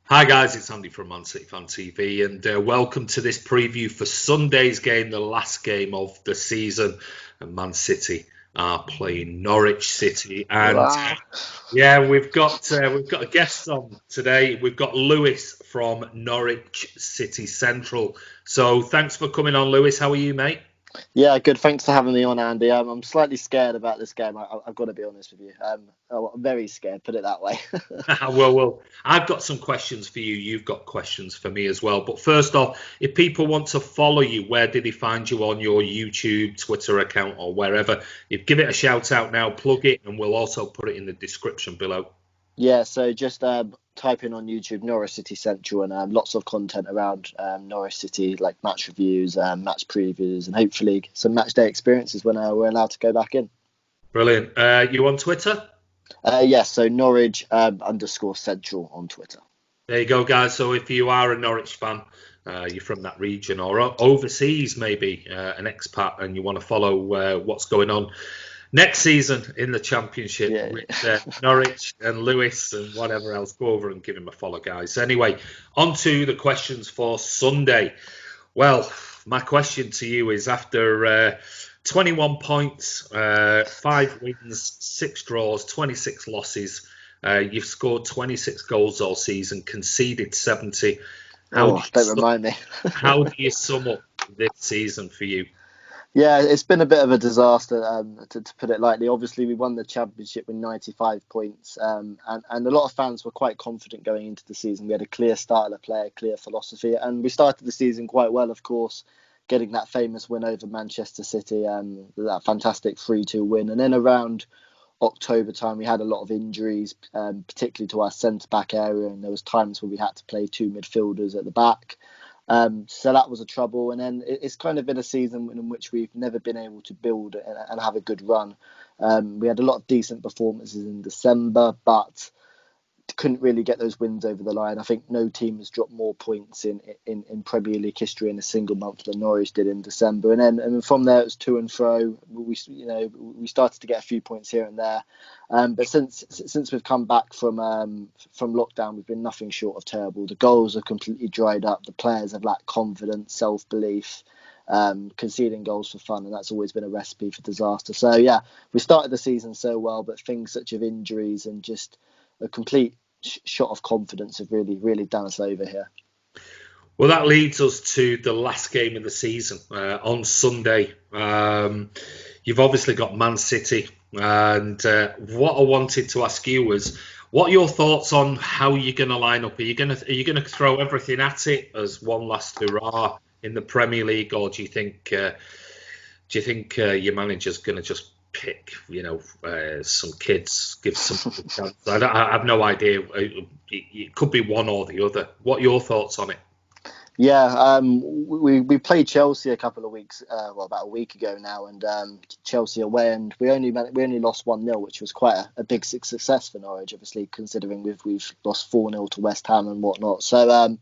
Hi guys, it's Andy from Man City Fan TV, and welcome to this preview for Sunday's game, the last game of the season. And Man City are playing Norwich City, and Wow. yeah, we've got a guest on today. We've got Lewis from Norwich City Central. So thanks for coming on, Lewis. How are you, mate? Yeah, good. Thanks for having me on, Andy. I'm slightly scared about this game. I've got to be honest with you. I'm very scared, put it that way. Well, I've got some questions for you. You've got questions for me as well. But first off, if people want to follow you, where did they find you on your YouTube, Twitter account, or wherever? If give it a shout out now, plug it, and we'll also put it in the description below. Yeah, so just type in on YouTube Norwich City Central and lots of content around Norwich City, like match reviews, match previews, and hopefully some match day experiences when we're allowed to go back in. Brilliant. You on Twitter? Yes, so Norwich underscore Central on Twitter. There you go, guys. So if you are a Norwich fan, you're from that region or overseas, maybe an expat, and you want to follow what's going on next season in the Championship Yeah. with Norwich and Lewis and whatever else, go over and give him a follow, guys. Anyway, on to the questions for Sunday. Well, my question to you is after 21 points, 5 wins, 6 draws, 26 losses. You've scored 26 goals all season, conceded 70. How do Oh, you don't remind me. how do you sum up this season for you? Yeah, it's been a bit of a disaster, to put it lightly. Obviously, we won the championship with 95 points, and a lot of fans were quite confident going into the season. We had a clear style of play, a clear philosophy, and we started the season quite well, of course, getting that famous win over Manchester City, that fantastic 3-2 win. And then around October time, we had a lot of injuries, particularly to our centre back area, and there was times where we had to play two midfielders at the back. So that was a trouble, and then it's kind of been a season in which we've never been able to build and have a good run. We had a lot of decent performances in December, but couldn't really get those wins over the line. I think no team has dropped more points in Premier League history in a single month than Norwich did in December. And from there it was to and fro. We started to get a few points here and there, but since we've come back from lockdown, we've been nothing short of terrible. The goals have completely dried up. The players have lacked confidence, self belief. Conceding goals for fun, and that's always been a recipe for disaster. So yeah, we started the season so well, but things such as injuries and just a complete shot of confidence have really done us over here. Well, that leads us to the last game of the season on Sunday. You've obviously got Man City, and what I wanted to ask you was, what are your thoughts on how you're going to line up? Are you going to throw everything at it as one last hurrah in the Premier League, or do you think your manager's going to just pick, some kids, give some a chance? I have no idea. It could be one or the other. What are your thoughts on it? Yeah, we played Chelsea a couple of weeks, about a week ago now, and Chelsea away, and we only lost 1-0, which was quite a big success for Norwich, obviously considering we've lost 4-0 to West Ham and whatnot. So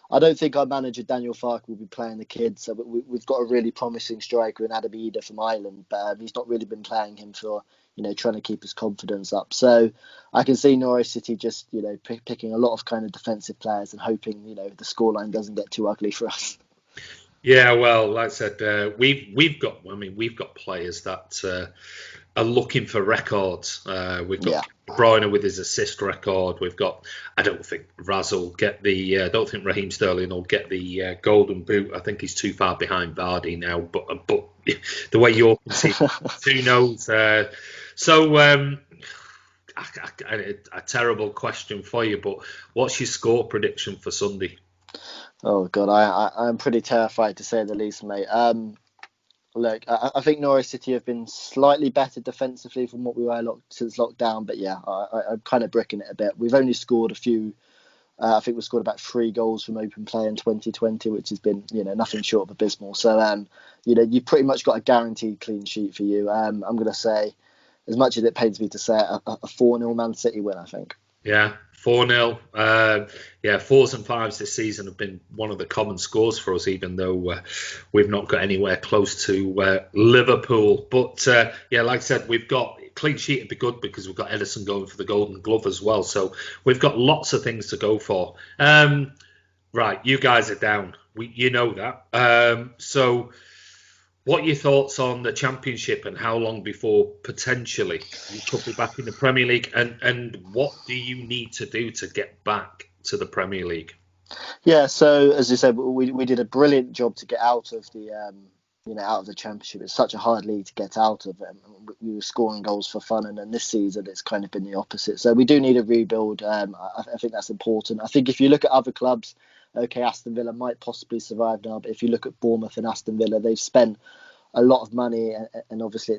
I don't think our manager Daniel Farke will be playing the kids. So we've got a really promising striker in Adam Ida from Ireland, but he's not really been playing him for trying to keep his confidence up. So I can see Norwich City just picking a lot of kind of defensive players and hoping the scoreline doesn't get too ugly for us. Yeah, well, like I said, we've got players that are looking for records. We've got Yeah. Bruyne with his assist record. We've got. I don't think Raz will get the. I don't think Raheem Sterling will get the golden boot. I think he's too far behind Vardy now. But the way you're conceding, who knows? So. A terrible question for you, but what's your score prediction for Sunday? Oh God, I'm pretty terrified to say the least, mate. Look, I think Norwich City have been slightly better defensively from what we were since lockdown, but yeah, I'm kind of bricking it a bit. We've only scored a few. I think we scored about 3 goals from open play in 2020, which has been nothing short of abysmal. So you pretty much got a guaranteed clean sheet for you. I'm going to say, as much as it pains me to say, a 4-0 Man City win, I think. Yeah, 4-0. Yeah, fours and fives this season have been one of the common scores for us, even though we've not got anywhere close to Liverpool. But yeah, like I said, we've got clean sheet would be good because we've got Edison going for the Golden Glove as well. So we've got lots of things to go for. Right, you guys are down. You know that. So what are your thoughts on the Championship and how long before potentially you could be back in the Premier League? And what do you need to do to get back to the Premier League? Yeah, so as you said, we did a brilliant job to get out of the out of the Championship. It's such a hard league to get out of. We were scoring goals for fun, and then this season it's kind of been the opposite. So we do need a rebuild. I think that's important. I think if you look at other clubs, okay, Aston Villa might possibly survive now, but if you look at Bournemouth and Aston Villa, they've spent a lot of money, and obviously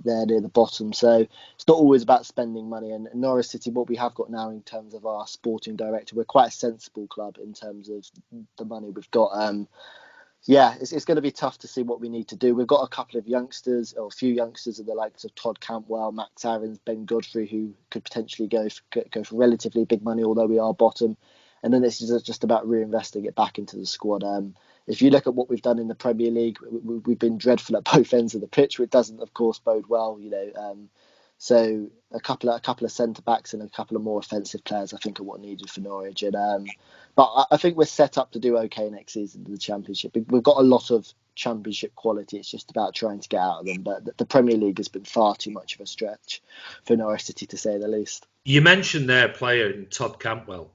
they're near the bottom. So it's not always about spending money. And Norwich City, what we have got now in terms of our sporting director, we're quite a sensible club in terms of the money we've got. It's going to be tough to see what we need to do. We've got a couple of youngsters, or a few youngsters of the likes of Todd Cantwell, Max Aarons, Ben Godfrey, who could potentially go for relatively big money, although we are bottom. And then this is just about reinvesting it back into the squad. If you look at what we've done in the Premier League, we've been dreadful at both ends of the pitch, which doesn't, of course, bode well. So a couple of centre backs and a couple of more offensive players, I think, are what needed for Norwich. But I think we're set up to do okay next season in the Championship. We've got a lot of Championship quality. It's just about trying to get out of them. But the Premier League has been far too much of a stretch for Norwich City, to say the least. You mentioned their player in Todd Cantwell.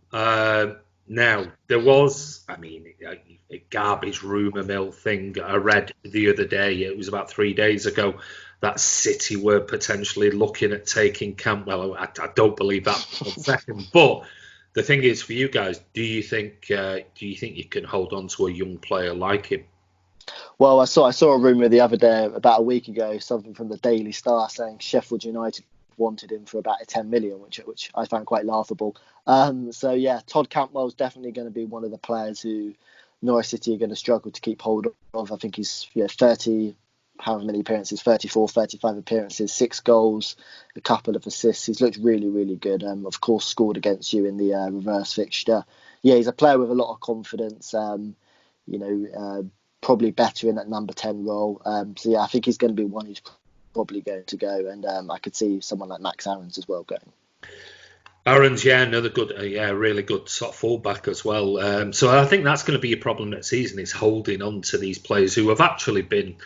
Now, there was, a garbage rumour mill thing I read the other day. It was about 3 days ago that City were potentially looking at taking Cantwell. I don't believe that for a second. But the thing is, for you guys, do you think you can hold on to a young player like him? Well, I saw a rumour the other day, about a week ago, something from the Daily Star saying Sheffield United wanted him for about 10 million, which I found quite laughable. Todd Cantwell's definitely going to be one of the players who Norwich City are going to struggle to keep hold of. I think he's 30, however many appearances, 34, 35 appearances, 6 goals, a couple of assists. He's looked really, really good. Of course, scored against you in the reverse fixture. Yeah, he's a player with a lot of confidence. Probably better in that number 10 role. I think he's going to be one who's probably going to go, and I could see someone like Max Aarons as well going. Aarons, another good, really good sort of fullback as well. So I think that's going to be a problem next season, is holding on to these players who have actually been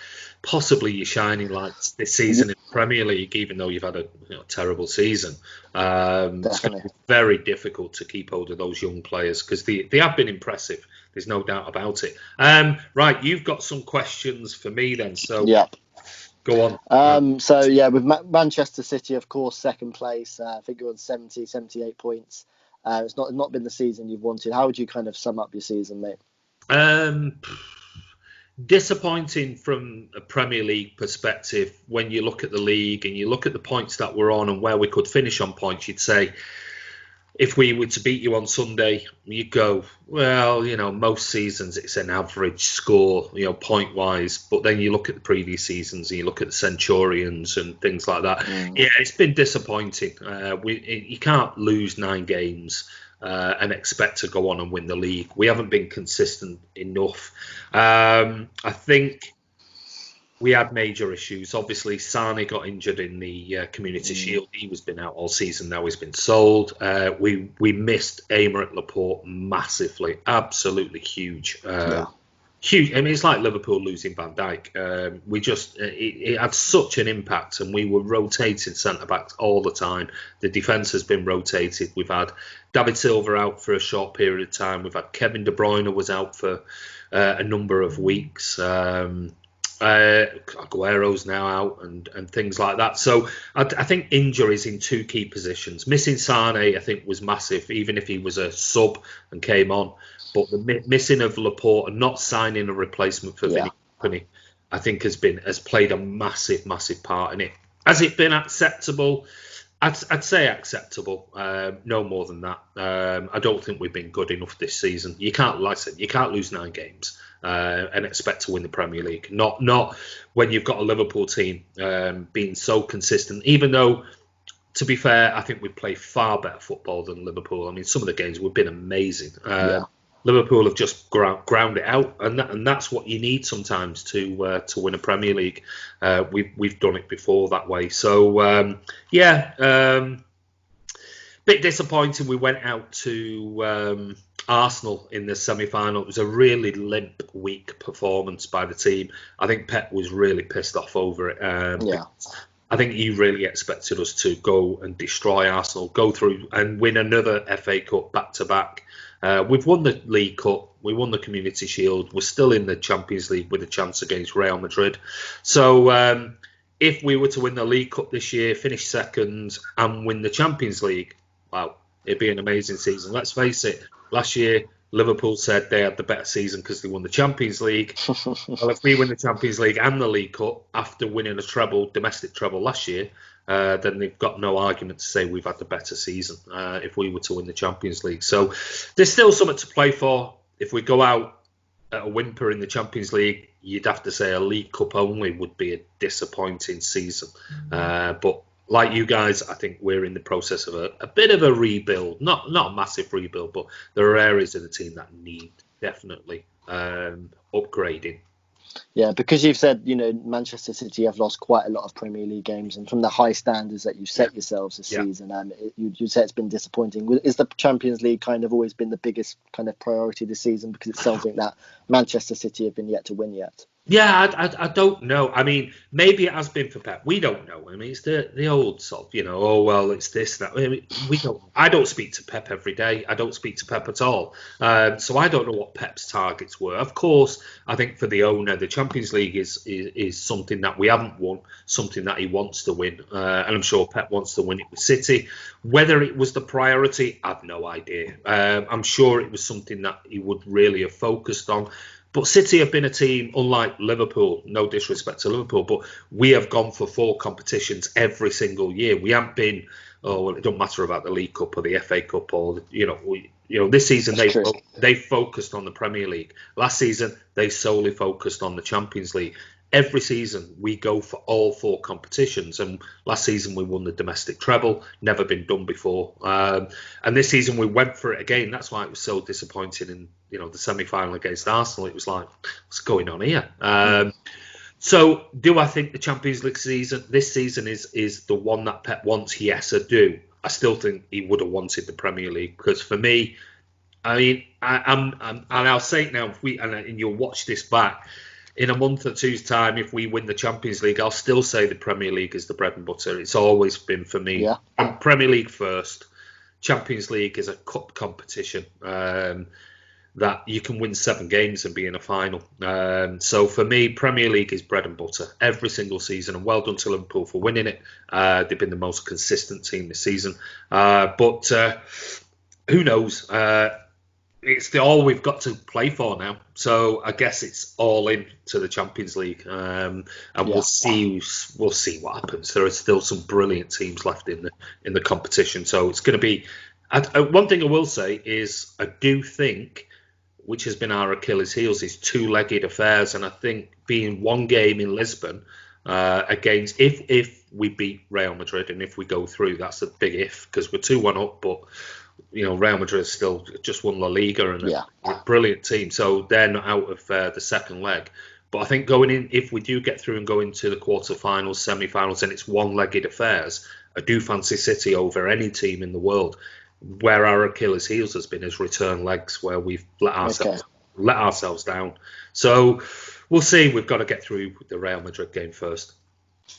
possibly your shining lights this season in the Premier League, even though you've had a terrible season. It's going to be very difficult to keep hold of those young players because they have been impressive. There's no doubt about it. Right, you've got some questions for me then. So yeah. Go on. With Manchester City, of course, second place. I think you're on 78 points. It's not been the season you've wanted. How would you kind of sum up your season, mate? Disappointing from a Premier League perspective. When you look at the league and you look at the points that we're on and where we could finish on points, you'd say, if we were to beat you on Sunday, you go, well, most seasons it's an average score, point-wise. But then you look at the previous seasons and you look at the Centurions and things like that. Yeah, it's been disappointing. You can't lose 9 games and expect to go on and win the league. We haven't been consistent enough. I think we had major issues. Obviously, Sane got injured in the Community Shield. He was been out all season. Now he's been sold. We missed Aymeric Laporte massively. Absolutely huge. Huge. I mean, it's like Liverpool losing Van Dijk. It had such an impact, and we were rotating centre-backs all the time. The defence has been rotated. We've had David Silva out for a short period of time. We've had Kevin De Bruyne was out for a number of weeks. Aguero's now out and things like that. So I think injuries in 2 key positions. Missing Sane, I think, was massive, even if he was a sub and came on. But the missing of Laporte and not signing a replacement for Vinny Company, I think has played a massive, massive part in it. Has it been acceptable? I'd say acceptable. No more than that. I don't think we've been good enough this season. You can't lose 9 games and expect to win the Premier League. Not when you've got a Liverpool team being so consistent. Even though, to be fair, I think we play far better football than Liverpool. I mean, some of the games we've been amazing. Liverpool have just ground it out, and that's what you need sometimes to win a Premier League. We've done it before that way. So bit disappointing. We went out to Arsenal in the semi-final. It was a really limp, weak performance by the team. I think Pep was really pissed off over it. I think he really expected us to go and destroy Arsenal, go through and win another FA Cup back-to-back. We've won the League Cup, we won the Community Shield, we're still in the Champions League with a chance against Real Madrid. So if we were to win the League Cup this year, finish second and win the Champions League, wow, it'd be an amazing season. Let's face it, last year Liverpool said they had the better season because they won the Champions League. Well, if we win the Champions League and the League Cup after winning a treble, domestic treble last year, then they've got no argument to say we've had the better season if we were to win the Champions League. So there's still something to play for. If we go out at a whimper in the Champions League, you'd have to say a League Cup only would be a disappointing season. But like you guys, I think we're in the process of a bit of a rebuild. Not a massive rebuild, but there are areas of the team that need definitely upgrading. Yeah, because you've said, Manchester City have lost quite a lot of Premier League games, and from the high standards that you've set yourselves this season, you said it's been disappointing. Is the Champions League kind of always been the biggest kind of priority this season because it's something that Manchester City have been yet to win yet? Yeah, I don't know. I mean, maybe it has been for Pep. We don't know. I mean, it's the old sort of, oh, well, it's this, that. I mean, we don't. I don't speak to Pep every day. I don't speak to Pep at all. So I don't know what Pep's targets were. Of course, I think for the owner, the Champions League is something that we haven't won, something that he wants to win. And I'm sure Pep wants to win it with City. Whether it was the priority, I've no idea. I'm sure it was something that he would really have focused on. But City have been a team, unlike Liverpool, no disrespect to Liverpool, but we have gone for 4 competitions every single year. We haven't been, it don't matter about the League Cup or the FA Cup or, this season they focused on the Premier League. Last season, they solely focused on the Champions League. Every season, we go for all 4 competitions. And last season, we won the domestic treble. Never been done before. And this season, we went for it again. That's why it was so disappointing in, the semi-final against Arsenal. It was like, what's going on here? So do I think the Champions League this season is the one that Pep wants? Yes, I do. I still think he would have wanted the Premier League because for me, I mean, I'm and I'll say it now, and you'll watch this back, in a month or two's time, if we win the Champions League, I'll still say the Premier League is the bread and butter. It's always been for me. Yeah. Premier League first. Champions League is a cup competition that you can win 7 games and be in a final. So for me, Premier League is bread and butter every single season. And well done to Liverpool for winning it. They've been the most consistent team this season. But who knows? It's all we've got to play for now. So I guess it's all in to the Champions League, and we'll see what happens. There are still some brilliant teams left in the competition, so it's going to be. One thing I will say is I do think, which has been our Achilles' heels, is 2-legged affairs, and I think being one game in Lisbon against if we beat Real Madrid and if we go through, that's a big if because we're 2-1 up, but. Real Madrid still just won La Liga and a brilliant team, so they're not out of the second leg. But I think going in, if we do get through and go into the quarterfinals, semi-finals, and it's one-legged affairs, I do fancy City over any team in the world. Where our Achilles' heels has been is return legs, where we've let ourselves down. So we'll see. We've got to get through the Real Madrid game first.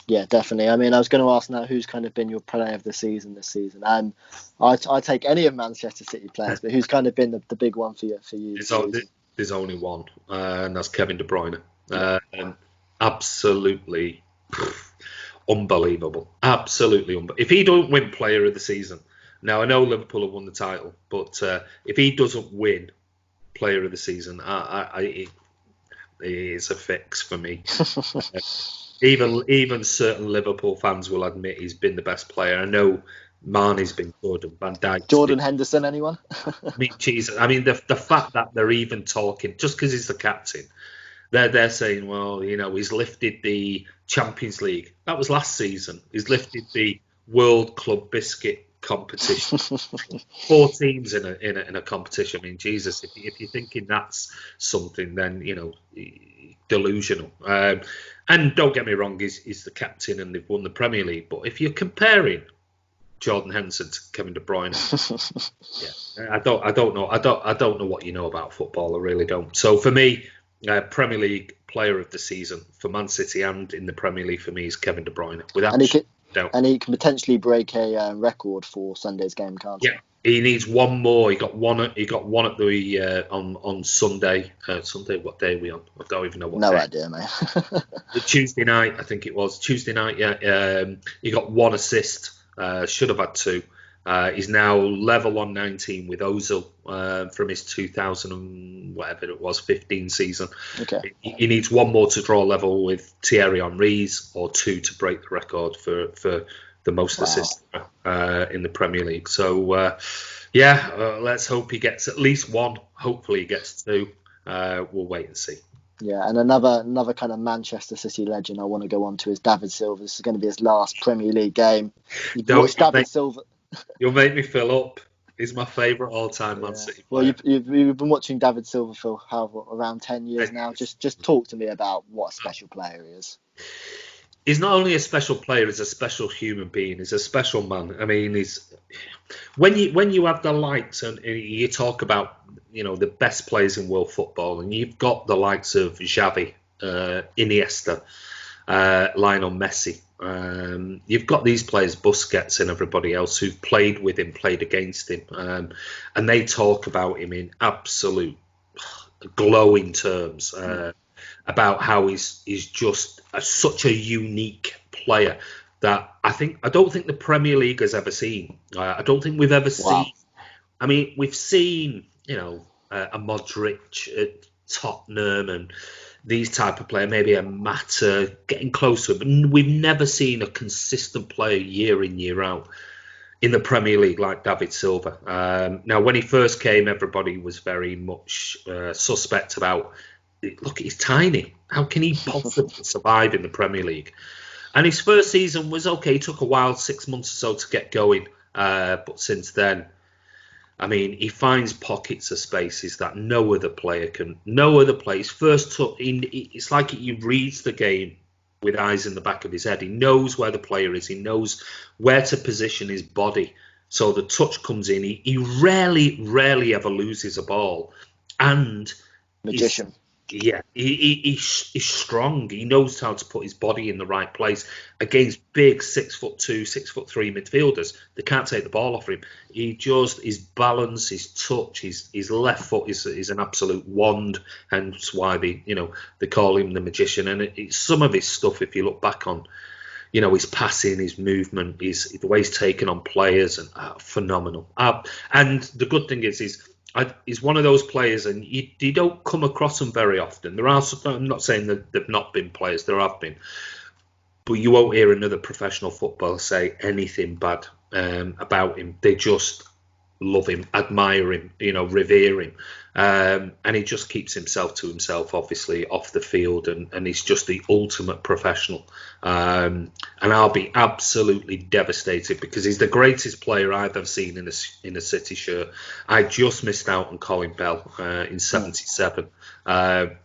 Yeah, definitely. I mean, I was going to ask now who's kind of been your player of the season this season, and I take any of Manchester City players, but who's kind of been the big one for you? There's only one, and that's Kevin De Bruyne. Absolutely unbelievable. Absolutely unbelievable. If he don't win Player of the Season, now I know Liverpool have won the title, but if he doesn't win Player of the Season, it is a fix for me. Even certain Liverpool fans will admit he's been the best player. I know Mane's been good and Van Dijk. Jordan Henderson, anyone? I mean, Jesus. I mean, the fact that they're even talking, just because he's the captain, they're saying, well, he's lifted the Champions League. That was last season. He's lifted the World Club Biscuit competition. 4 teams in a competition. I mean, Jesus, if you're thinking that's something, then delusional. And don't get me wrong, he's the captain and they've won the Premier League. But if you're comparing Jordan Henderson to Kevin De Bruyne, I don't know what you know about football. I really don't. So for me, Premier League Player of the Season for Man City and in the Premier League for me is Kevin De Bruyne, without doubt. And he can potentially break a record for Sunday's game, can't he? Yeah, he needs one more. He got one at the on Sunday. Sunday, what day are we on? I don't even know what. No day. idea, mate. Tuesday night, I think it was Tuesday night. Yeah, he got 1 assist. Should have had 2. He's now level on 19 with Ozil from his 2000 and whatever it was 15 season. Okay. He needs 1 more to draw level with Thierry Henry's, or 2 to break the record for the most assists in the Premier League. So let's hope he gets at least 1. Hopefully he gets 2. We'll wait and see. Yeah, and another kind of Manchester City legend I want to go on to is David Silva. This is going to be his last Premier League game. Silva. You'll make me fill up. He's my favourite all-time Man City player. Well, you've been watching David Silva for around 10 years now. Just talk to me about what a special player he is. He's not only a special player; he's a special human being. He's a special man. I mean, when you have the likes, and you talk about the best players in world football, and you've got the likes of Xavi, Iniesta, Lionel Messi. You've got these players, Busquets and everybody else, who've played with him, played against him, and they talk about him in absolute glowing terms about how he's just such a unique player that I don't think the Premier League has ever seen. I don't think we've ever seen. I mean, we've seen a Modric at Tottenham and these type of player, maybe a Mata, getting close to it, but we've never seen a consistent player year in, year out in the Premier League like David Silva. Now, when he first came, everybody was very much suspect about, look, he's tiny. How can he possibly survive in the Premier League? And his first season was okay. He took a while, 6 months or so to get going. But since then, I mean, he finds pockets of spaces that no other player can. No other player. His first touch, it's like he reads the game with eyes in the back of his head. He knows where the player is. He knows where to position his body. So the touch comes in. He rarely ever loses a ball. And magician. He's strong. He knows how to put his body in the right place against big 6'2", 6'3" midfielders. They can't take the ball off him. His balance, his touch, his left foot is an absolute wand. Hence why they call him the magician. And it's some of his stuff, if you look back on, his passing, his movement, the way he's taken on players, and phenomenal. And the good thing is he's one of those players, and you don't come across them very often. I'm not saying that they've not been players, there have been, but you won't hear another professional footballer say anything bad about him. They just love him, admire him, revere him, and he just keeps himself to himself, obviously, off the field, and he's just the ultimate professional. And I'll be absolutely devastated because he's the greatest player I've ever seen in a City shirt. I just missed out on Colin Bell in '77. I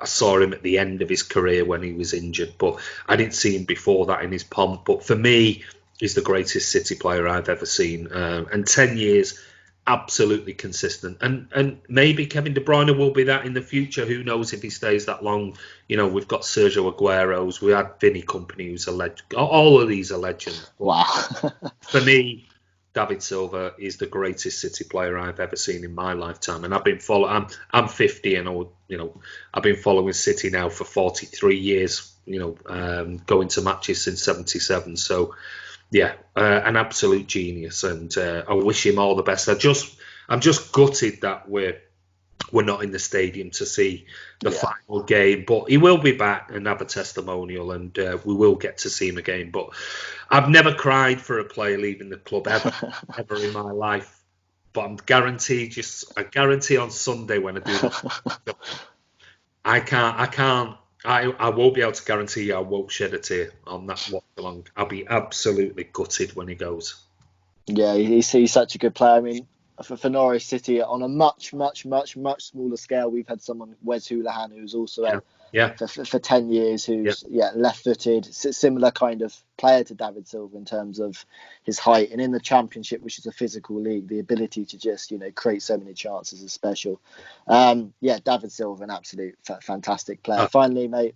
saw him at the end of his career when he was injured, but I didn't see him before that in his pomp. But for me, he's the greatest City player I've ever seen. And 10 years, absolutely consistent. And maybe Kevin De Bruyne will be that in the future. Who knows if he stays that long? We've got Sergio Aguero's. We had Vinny Company, who's a legend. All of these are legends. Wow. For me, David Silva is the greatest City player I've ever seen in my lifetime. And I've been following. I'm 50, and I've been following City now for 43 years. Going to matches since '77. So. Yeah, an absolute genius, and I wish him all the best. I'm just gutted that we're not in the stadium to see the final game, but he will be back and have a testimonial, and we will get to see him again. But I've never cried for a player leaving the club ever in my life. But I guarantee on Sunday when I do that, I won't be able to guarantee you I won't shed a tear on that watch along. I'll be absolutely gutted when he goes. Yeah, he's such a good player. I mean, for Norwich City, on a much, much, much, much smaller scale, we've had someone, Wes Hoolahan, who's also Yeah, a yeah, for 10 years, yeah. who's left-footed, similar kind of player to David Silva in terms of his height, and in the Championship, which is a physical league, the ability to just create so many chances is special. David Silva, an absolute fantastic player. Oh, Finally, mate,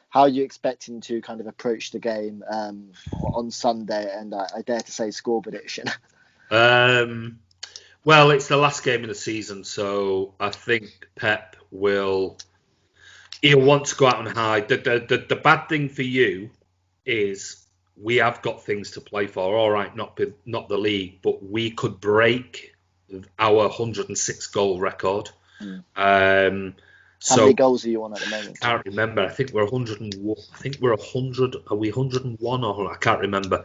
how are you expecting to kind of approach the game on Sunday, and I dare to say score prediction? um, well, it's the last game of the season, so I think Pep will. He'll want to go out and hide. The bad thing for you is we have got things to play for. All right, not the league, but we could break our 106 goal record. Mm. Um, How many so goals are you on at the moment? I can't remember. I think we're 101. I think we're 100. Are we 101 or I can't remember.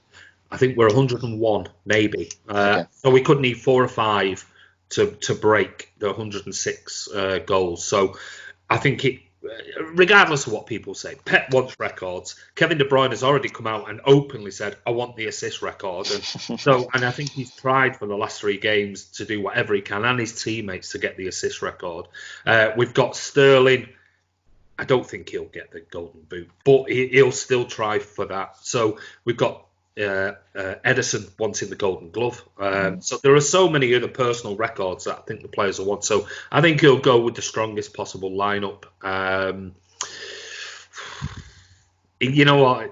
I think we're 101 maybe. Okay. So we could need 4 or 5 to break the 106 goals. So I think regardless of what people say, Pep wants records. Kevin De Bruyne has already come out and openly said, "I want the assist record," and I think he's tried for the last 3 games to do whatever he can, and his teammates to get the assist record. We've got Sterling. I don't think he'll get the golden boot, but he'll still try for that. So we've got Edison wanting the golden glove. So there are so many other personal records that I think the players will want. So I think he'll go with the strongest possible lineup. You know what?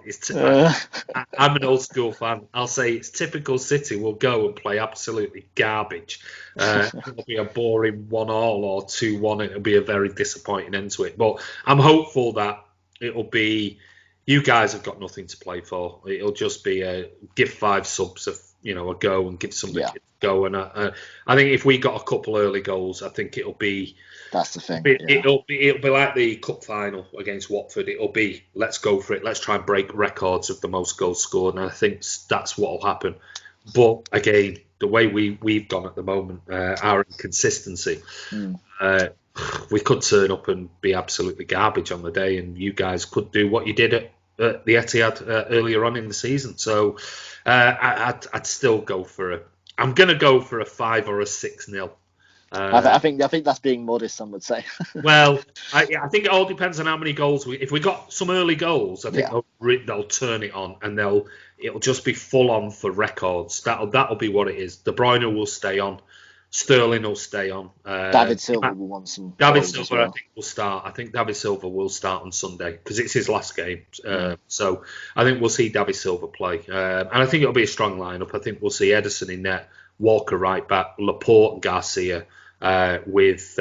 I'm an old school fan. I'll say it's typical City will go and play absolutely garbage. It'll be a boring 1-1 or 2-1. It'll be a very disappointing end to it. But I'm hopeful that it'll be. You guys have got nothing to play for. It'll just be a give 5 subs a go and give some of the kids a go. And I think if we got a couple early goals, I think it'll be. That's the thing. It'll be like the cup final against Watford. It'll be let's go for it. Let's try and break records of the most goals scored, and I think that's what will happen. But again, the way we've gone at the moment, our inconsistency, we could turn up and be absolutely garbage on the day, and you guys could do what you did at the Etihad earlier on in the season. So I'd still go for I'm going to go for a 5 or a 6-0. I think that's being modest. Some would say. Well, I think it all depends on how many goals if we got some early goals, I think they'll turn it on and it'll just be full on for records. That'll be what it is. De Bruyne will stay on, Sterling will stay on. David Silva will want some. David Silva, I think will start. I think David Silva will start on Sunday because it's his last game. So I think we'll see David Silva play, and I think it'll be a strong lineup. I think we'll see Edison in net, Walker right back, Laporte and Garcia. With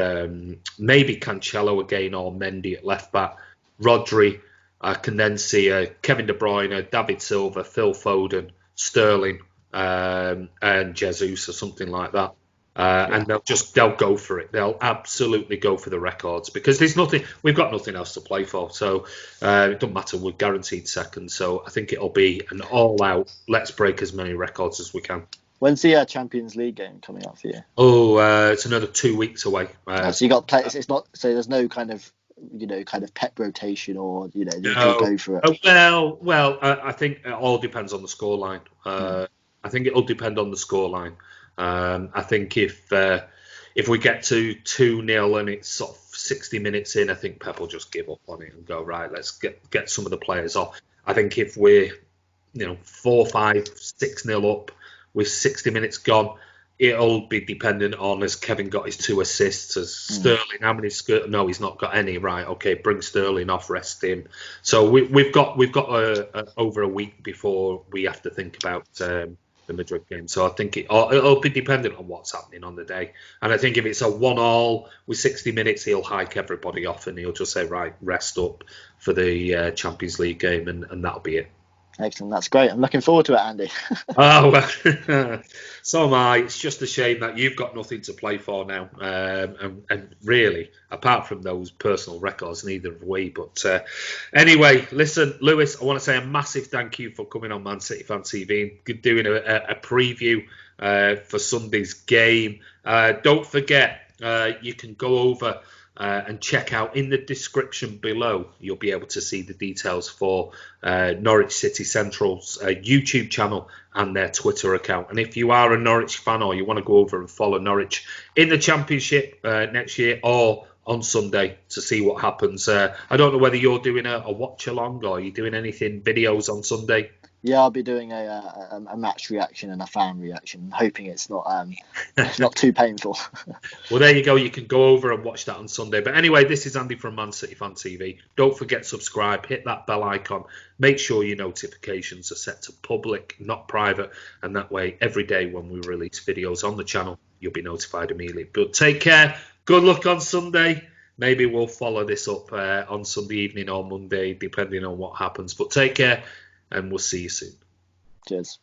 maybe Cancelo again or Mendy at left back, Rodri, I can then see Kevin De Bruyne, David Silva, Phil Foden, Sterling, and Jesus or something like that. And they'll go for it. They'll absolutely go for the records because we've got nothing else to play for. So it doesn't matter. We're guaranteed second. So I think it'll be an all-out. Let's break as many records as we can. When's the Champions League game coming up for you? It's another 2 weeks away. So you got players. It's not. So there's no kind of pep rotation or you'll go for it. Well, I think it all depends on the scoreline. I think it'll depend on the scoreline. I think if we get to 2-0 and it's sort of 60 minutes in, I think Pep will just give up on it and go right. Let's get some of the players off. I think if we're 4-5, 6-0 up with 60 minutes gone, it'll be dependent on has Kevin got his 2 assists, has Sterling how many? No, he's not got any. Right, okay, bring Sterling off, rest him. So we've got over a week before we have to think about the Madrid game. So I think it'll be dependent on what's happening on the day. And I think if it's a 1-1 with 60 minutes, he'll hike everybody off and he'll just say right, rest up for the Champions League game, and that'll be it. Excellent, that's great. I'm looking forward to it, Andy. Oh, well, so am I. It's just a shame that you've got nothing to play for now. And really, apart from those personal records, neither have we. But anyway, listen, Lewis, I want to say a massive thank you for coming on Man City Fan TV and doing a preview for Sunday's game. Don't forget, you can go over and check out in the description below. You'll be able to see the details for Norwich City Central's YouTube channel and their Twitter account. And if you are a Norwich fan or you want to go over and follow Norwich in the Championship next year or on Sunday to see what happens. I don't know whether you're doing a watch along or you're doing anything videos on Sunday. Yeah, I'll be doing a match reaction and a fan reaction, hoping it's not not too painful. Well, there you go. You can go over and watch that on Sunday. But anyway, this is Andy from Man City Fan TV. Don't forget subscribe, hit that bell icon. Make sure your notifications are set to public, not private. And that way, every day when we release videos on the channel, you'll be notified immediately. But take care. Good luck on Sunday. Maybe we'll follow this up on Sunday evening or Monday, depending on what happens. But take care, and we'll see you soon. Cheers.